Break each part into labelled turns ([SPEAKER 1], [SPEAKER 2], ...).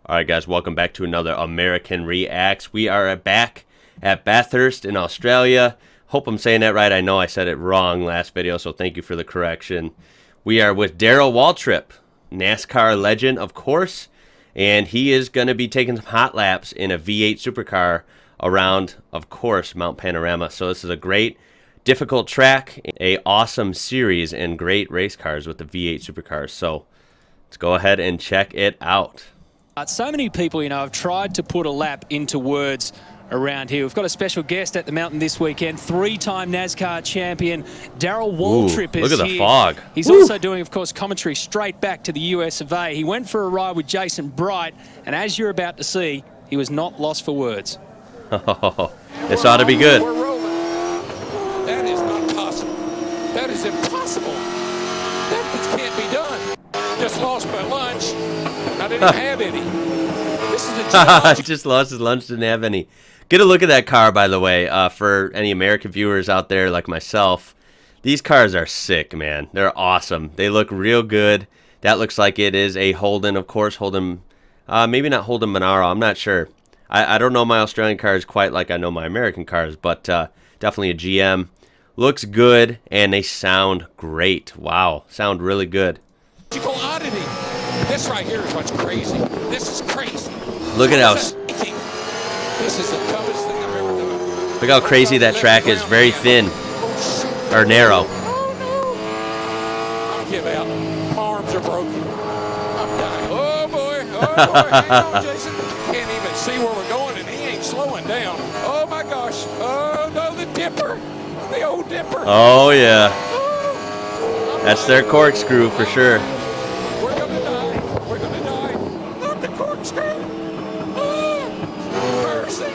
[SPEAKER 1] Alright guys, welcome back to another American Reacts. We are back at Bathurst in Australia. Hope I'm saying that right. I know I said it wrong last video, so thank you for the correction. We are with Darrel Waltrip, NASCAR legend, of course, and he is going to be taking some hot laps in a V8 Supercar around, of course, Mount Panorama. So this is a great, difficult track, a awesome series, and great race cars with the V8 Supercars. So let's go ahead and check it out.
[SPEAKER 2] So many people, have tried to put a lap into words around here. We've got a special guest at the mountain this weekend, three-time NASCAR champion Darrel Waltrip is here.
[SPEAKER 1] Look at the fog.
[SPEAKER 2] He's also doing, of course, commentary straight back to the US of A. He went for a ride with Jason Bright, and as you're about to see, he was not lost for words.
[SPEAKER 1] This ought to be good.
[SPEAKER 3] We're rolling. That is not possible. That is impossible. That can't be done. Just lost my lunch. I didn't have any. This is a
[SPEAKER 1] just lost his lunch, didn't have any. Get a look at that car, by the way, for any American viewers out there like myself. These cars are sick, man. They're awesome. They look real good. That looks like it is a Holden, of course. Holden, maybe not Holden Monaro. I'm not sure. I don't know my Australian cars quite like I know my American cars, but definitely a GM. Looks good, and they sound great. Wow, sound really good.
[SPEAKER 3] Oddity. This right here is what's crazy. This is crazy.
[SPEAKER 1] Look at how.
[SPEAKER 3] This is the toughest thing I've ever done.
[SPEAKER 1] Look how crazy that track is. Very thin, or narrow.
[SPEAKER 3] Oh no! I'll give out. My arms are broken. I'm dying. Oh boy! Oh boy! Hang on, Jason. Can't even see where we're going, and he ain't slowing down. Oh my gosh! Oh no! The dipper. The old dipper.
[SPEAKER 1] Oh yeah. Oh. That's their corkscrew for sure.
[SPEAKER 3] We're gonna die. We're gonna die. Not the corkscrew. Oh, mercy.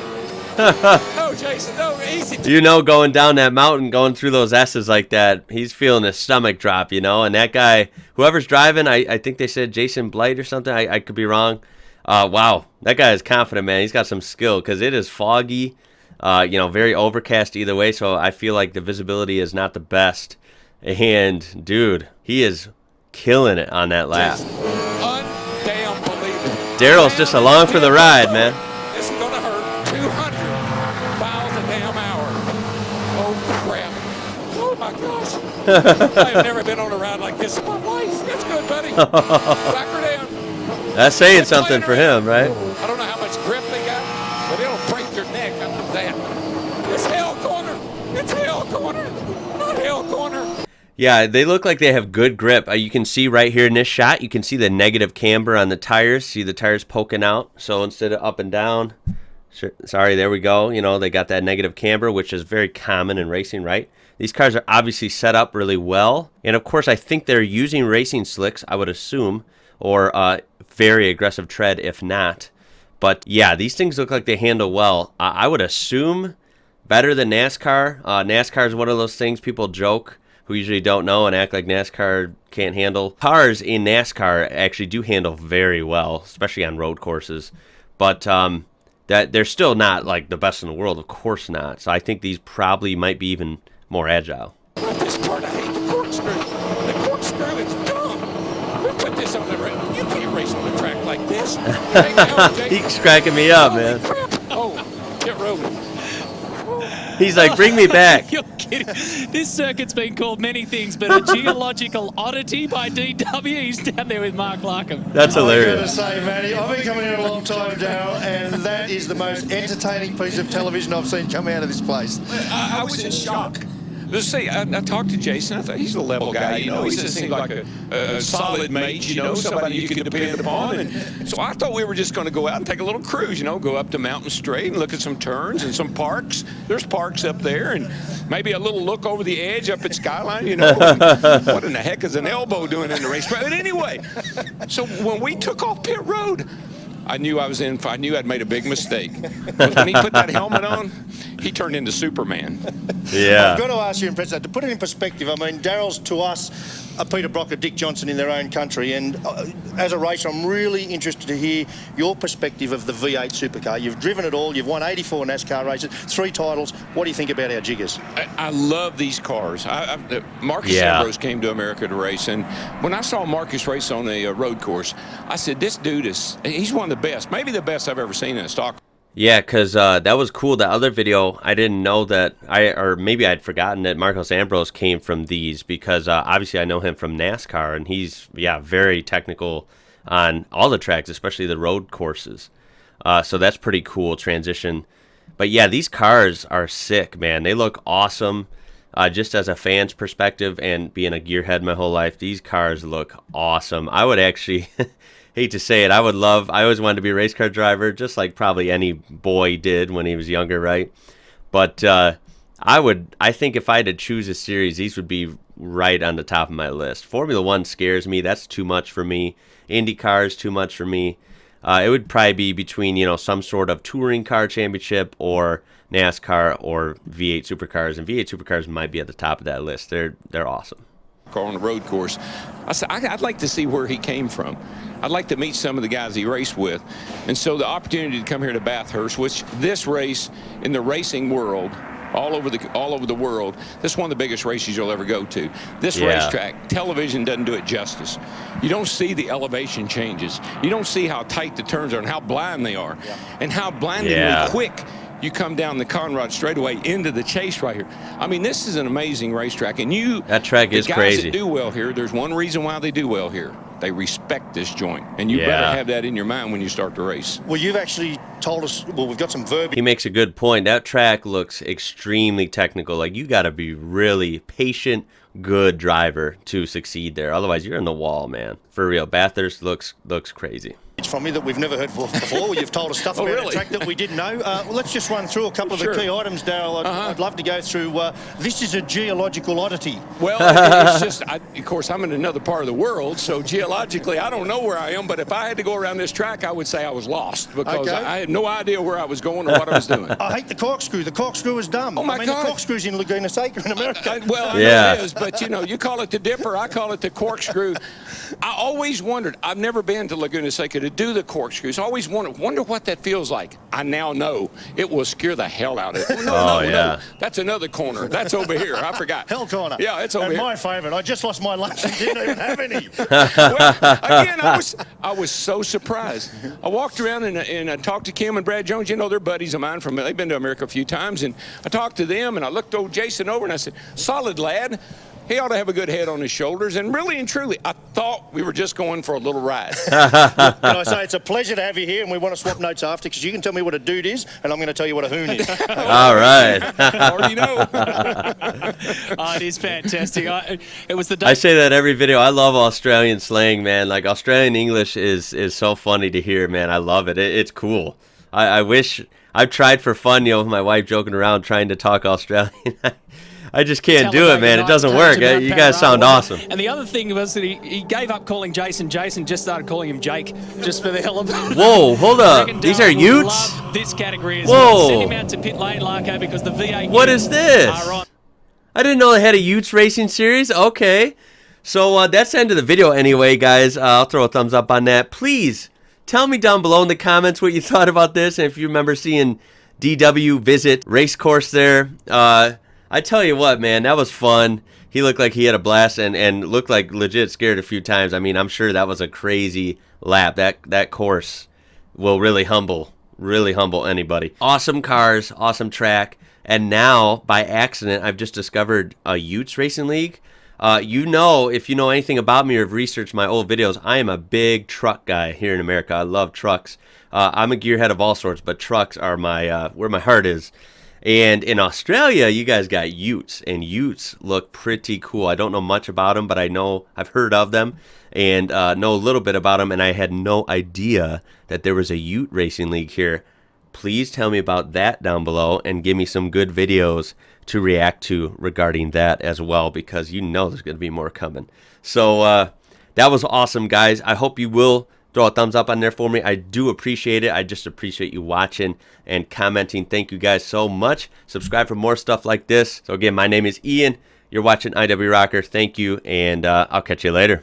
[SPEAKER 3] No, Jason. No, easy.
[SPEAKER 1] Going down that mountain, going through those S's like that, he's feeling a stomach drop, And that guy, whoever's driving, I think they said Jason Blight or something. I could be wrong. Wow, that guy is confident, man. He's got some skill because it is foggy. Very overcast either way, so I feel like the visibility is not the best. And, dude, he is killing it on that lap. Darrel's just along for the ride, man.
[SPEAKER 3] This is going to hurt. 200 miles a damn hour. Oh, crap. Oh, my gosh. I've never been on a ride like this in my life. That's good, buddy. Back her down.
[SPEAKER 1] That's saying something for him, right?
[SPEAKER 3] I don't know how much grip they got, but it'll break your neck. I know that. It's hell corner. It's hell corner. Not hell corner.
[SPEAKER 1] Yeah, they look like they have good grip. You can see right here in this shot, you can see the negative camber on the tires. See the tires poking out. So instead of up and down, sorry, there we go. They got that negative camber, which is very common in racing, right? These cars are obviously set up really well. And of course, I think they're using racing slicks, I would assume, or very aggressive tread if not. But yeah, these things look like they handle well. I would assume better than NASCAR. NASCAR is one of those things people joke who usually don't know and act like NASCAR can't handle. Cars in NASCAR actually do handle very well, especially on road courses. But that they're still not like the best in the world, of course not. So I think these probably might be even more agile.
[SPEAKER 3] This part, I hate the corkscrew. The corkscrew is dumb. We put this on the race. You can't race on a track like this.
[SPEAKER 1] He's cracking me up, man.
[SPEAKER 3] Crap. Oh, get rolling.
[SPEAKER 1] He's like, bring me back.
[SPEAKER 2] You're kidding. This circuit's been called many things, but a geological oddity by DW. He's down there with Mark Larkham.
[SPEAKER 1] That's hilarious.
[SPEAKER 4] I've got to say, Matty, I've been coming here a long time, Darrel, and that is the most entertaining piece of television I've seen come out of this place.
[SPEAKER 3] I was in shock. Let's see, I talked to Jason. I thought he's a level guy, He just seemed like a solid mate, somebody you could depend upon. And so I thought we were just going to go out and take a little cruise, go up to Mountain Straight and look at some turns and some parks. There's parks up there, and maybe a little look over the edge up at Skyline, What in the heck is an elbow doing in the racetrack? But anyway, so when we took off pit road, I knew I'd made a big mistake. When he put that helmet on, he turned into Superman.
[SPEAKER 1] Yeah.
[SPEAKER 4] I've got to ask you, to put it in perspective, I mean, Darrel's to us a Peter Brocker, Dick Johnson in their own country, and as a racer, I'm really interested to hear your perspective of the V8 Supercar. You've driven it all, you've won 84 NASCAR races, 3 titles. What do you think about our jiggers?
[SPEAKER 3] I love these cars. Marcus Ambrose came to America to race, and when I saw Marcus race on a road course, I said, this dude he's one of the best, maybe the best I've ever seen in a stock.
[SPEAKER 1] Yeah, because that was cool. The other video, I didn't know that, or maybe I'd forgotten that Marcos Ambrose came from these, because obviously I know him from NASCAR, and he's, very technical on all the tracks, especially the road courses. So that's pretty cool transition. But yeah, these cars are sick, man. They look awesome. Just as a fan's perspective and being a gearhead my whole life, these cars look awesome. I would actually... hate to say it, I always wanted to be a race car driver, just like probably any boy did when he was younger, right? But I think if I had to choose a series, these would be right on the top of my list. Formula One scares me. That's too much for me. IndyCar is too much for me. It would probably be between, some sort of touring car championship or NASCAR or V8 Supercars, and V8 Supercars might be at the top of that list. They're awesome.
[SPEAKER 3] On the road course, I said, I'd like to see where he came from. I'd like to meet some of the guys he raced with. And so the opportunity to come here to Bathurst, which this race in the racing world, all over the world, this is one of the biggest races you'll ever go to. This racetrack, television doesn't do it justice. You don't see the elevation changes. You don't see how tight the turns are and how blind they are, and how blindingly quick you come down the Conrad straightaway into the chase right here. I mean, this is an amazing racetrack, and that track is crazy. The guys that do well here, there's one reason why they do well here. They respect this joint, and you better have that in your mind when you start the race.
[SPEAKER 4] Well, you've actually told us, we've got some verbiage.
[SPEAKER 1] He makes a good point. That track looks extremely technical. Like, you got to be really patient, good driver to succeed there. Otherwise, you're in the wall, man. For real, Bathurst looks crazy.
[SPEAKER 4] From me that we've never heard before. You've told us stuff about the track that we didn't know. Well, let's just run through a couple of the key items, Darrel. I'd love to go through. This is a geological oddity.
[SPEAKER 3] Well, it's just, of course, I'm in another part of the world, so geologically, I don't know where I am. But if I had to go around this track, I would say I was lost, because I had no idea where I was going or what I was doing.
[SPEAKER 4] I hate the corkscrew. The corkscrew is dumb.
[SPEAKER 3] Oh, my God.
[SPEAKER 4] The corkscrew's in Laguna Seca in America.
[SPEAKER 3] I know it is, but, you call it the dipper, I call it the corkscrew. I always wondered, I've never been to Laguna Seca to do the corkscrew. I always wonder what that feels like. I now know it will scare the hell out of it. No, that's another corner. That's over here. I forgot.
[SPEAKER 4] Hell corner.
[SPEAKER 3] Yeah, it's over here.
[SPEAKER 4] My favourite. I just lost my lunch and didn't even have any.
[SPEAKER 3] Well, again, I was so surprised. I walked around and I talked to Kim and Brad Jones. They're buddies of mine they've been to America a few times, and I talked to them, and I looked old Jason over and I said, solid lad. He ought to have a good head on his shoulders. And really and truly, I thought we were just going for a little ride.
[SPEAKER 4] And I say it's a pleasure to have you here, and we want to swap notes after, because you can tell me what a dude is, and I'm going to tell you what a hoon is.
[SPEAKER 1] All right.
[SPEAKER 3] Already know.
[SPEAKER 2] It is fantastic. It was the day.
[SPEAKER 1] I say that every video. I love Australian slang, man. Like, Australian English is so funny to hear, man. I love it. It's cool. I wish I've tried for fun, with my wife joking around trying to talk Australian. I just can't do it, man. It doesn't work. You guys sound awesome.
[SPEAKER 2] And the other thing was that he gave up calling Jason Jason, just started calling him Jake, just for the hell of it.
[SPEAKER 1] Whoa, hold up. These are Utes?
[SPEAKER 2] Love this category as
[SPEAKER 1] Whoa.
[SPEAKER 2] well. Send him out to pit lane, Larko, because the V8
[SPEAKER 1] What is this?
[SPEAKER 2] are on.
[SPEAKER 1] I didn't know they had a Utes racing series. Okay. So that's the end of the video anyway, guys. I'll throw a thumbs up on that. Please tell me down below in the comments what you thought about this, and if you remember seeing DW visit race course there. I tell you what, man, that was fun. He looked like he had a blast and looked like legit scared a few times. I mean, I'm sure that was a crazy lap. That course will really humble anybody. Awesome cars, awesome track. And now, by accident, I've just discovered a Utes Racing League. If you know anything about me or have researched my old videos, I am a big truck guy here in America. I love trucks. I'm a gearhead of all sorts, but trucks are where my heart is. And in Australia, you guys got Utes, and Utes look pretty cool. I don't know much about them, but I've heard of them and know a little bit about them, and I had no idea that there was a Ute Racing League here. Please tell me about that down below and give me some good videos to react to regarding that as well, because there's going to be more coming. So that was awesome, guys. I hope you will throw a thumbs up on there for me. I do appreciate it. I just appreciate you watching and commenting. Thank you guys so much. Subscribe for more stuff like this. So again, my name is Ian. You're watching IWrocker. Thank you, and I'll catch you later.